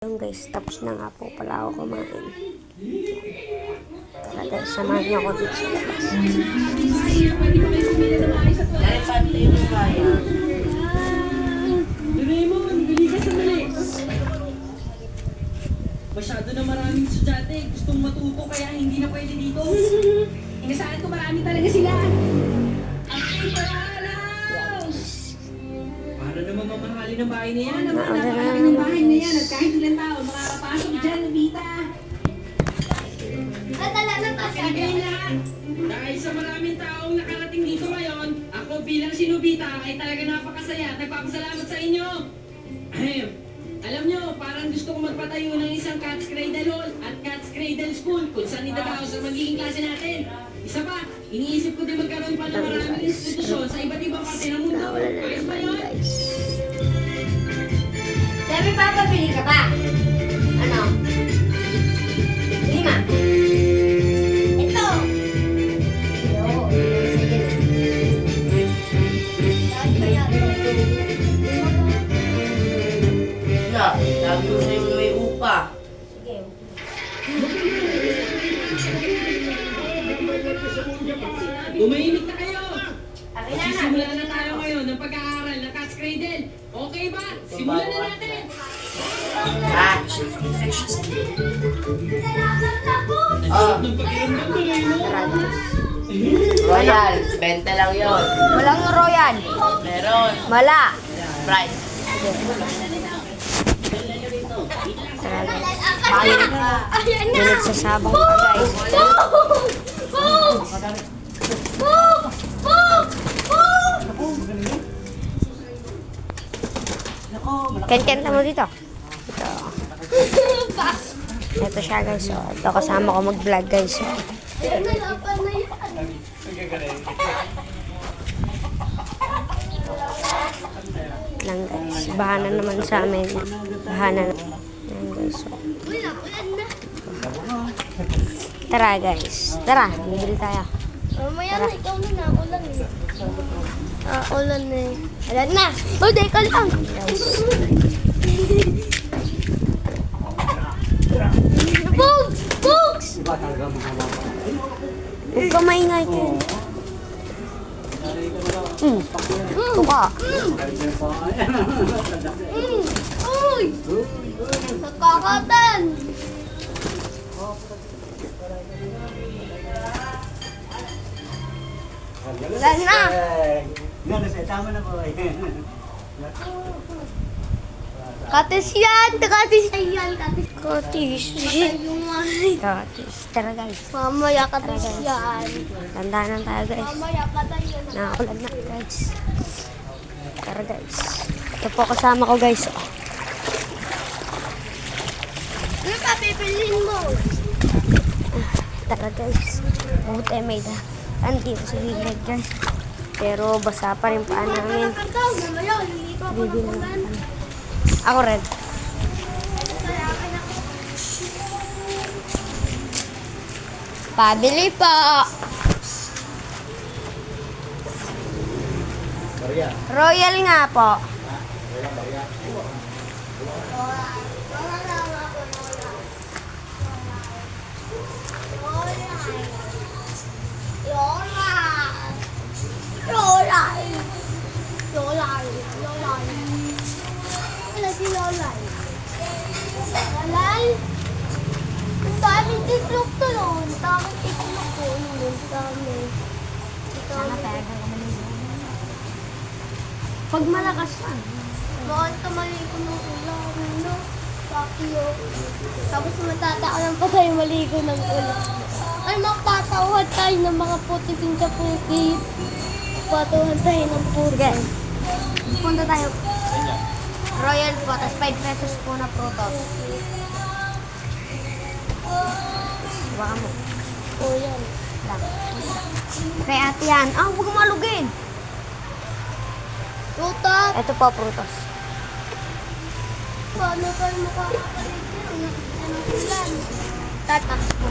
Yung guys, tapos na nga po pala ako kumain. Tara guys, samahan niyo ako dito sa labas. Doraemon, bili ka sandali. Masyado na maraming estudyante. Gustong matuto kaya hindi na pwede dito. Inasahan ko marami talaga sila. Ang paralas! Para naman mamahalin ang bahay na yan. Napakalaki ng bahay na yan. At kahit ilang tao, makakapasok dyan, Nobita. Kaya lahat. Dahil sa maraming taong nakarating dito ngayon, ako bilang si Nobita ay talaga napakasaya at nagpapasalamat sa inyo. Alam nyo, parang gusto ko magpatayo ng isang Cat's Cradle Hall at Cat's Cradle School kung saan itataos ang magiging klase natin. Isa pa, iniisip ko din magkaroon pa ng maraming institusyon sa iba't ibang parte ng mundo. Nawala na Ayos ba naman yun? guys. Sabi, papabili ka pa? Ano? 5. Ito. Yo, sige. Na, lagi mo na yung may upa. Sige. Tumahimik na kayo! Akin na Magsisimula na tayo ngayon ng pag-aaral ng Cat's Cradle. Okay ba? Simulan na natin! Ng pakiramdam ko na yun. Tara guys. Royal, 20 lang yun. Walang royal. Meron. Wala. Price. Tara guys. May nagsasabong pa guys. Ken-ken mo dito. Ito. Ito siya guys. So, ito kasama ko mag-vlog guys. So, lang guys. Bahana naman sa amin. Bahana na. Yan guys. So, tara guys. Tara. Bibili tayo. Mamaya na, ikaw na. Ulan eh. Ulan eh. Ulan na. Oh, day ka lang. Guys. Bugs! Bugs! Huwag ka maingay Ken. Ito ka. Uy! Nakakatan! Ulan na! Tama na po. Katis yan! Katis yan! Katis. Katis. Yung mga... Katis. Tara guys. Mamaya katis yan. Tandaan tayo guys. Mamaya patay yan. Nakakulan na guys. Tara guys. Ito po kasama ko guys. Oh. Ano pa pipiliin mo? Tara guys. Buti may dito sa gilid guys. Pero basa pa rin paa namin. Mamaya, hindi pa ako Bibili nakulan. na. Ako red. Pabili po. Royal nga po. Lolay. Lolay. Lolay. Ano si Lolay? Lolay? Ang daming tiklop to no. Ang daming tiklop ko. Ang dami. Pag malakas yan. Bakit kamali ko ng ulan, no? Pakyo. Tapos matataka ng patay maligo ng ulan. Ay, magpatawad tayo ng mga putiting kaputi. Patawad tayo ng puti. Sige. Punta tayo. Royal po. Tapos 5 pesos po na prutos. Baka mo. O yan. Lang. Kay ate yan. Ah, huwag mo malugin. Tutat! Ito po prutos. Paano tayo makakapalit yun? Anong ulan? Tatak po.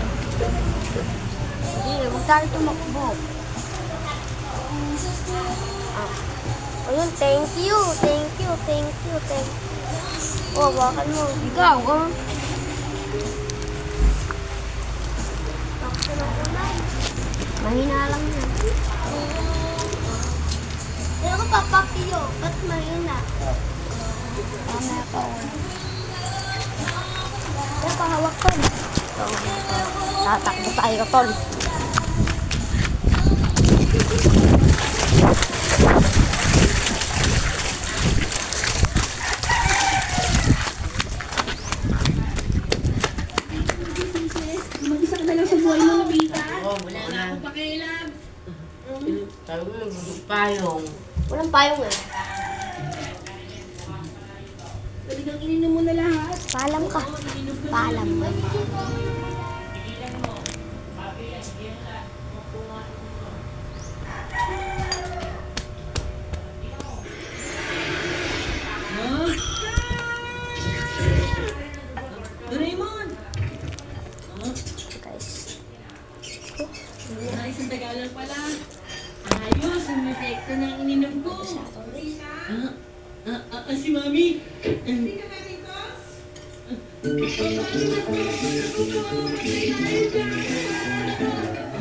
Hindi, huwag tayo tumakbo. Ayun, thank you. Thank you. Thank you. Thank you. Oh, hawakan mo. Ikaw, oh. Ako na kulay. Mahina lang yan. Pero papakiyo, ba't mahina? Tama ka, oh. Kaya pahawak ko. So, tatakbo tayo, tol. Mag-isa ka na lang sa buhay mo, Nobita. Oh, wala na. Akong pakialam. Sabi ko yung payong. Walang payong eh. Talagang ininom mo na lahat. Paalam ka. Paalam mo. Ha? Doraemon! Guys. Isang Tagalog pala. Ayos, ang efekto ng ininom ko. Si Mami.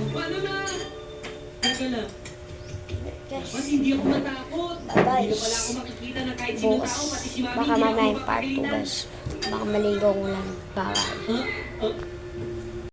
Paano na? Teka lang. Mas hindi ako matakot. Bye-bye. Hindi pala ako makikita ng kahit sino Bukas. tao, pati si Mami. Baka hindi ako mamaya yung part 2, mapapagalitan. guys. Baka maligaw ko lang. Bawal. Ha?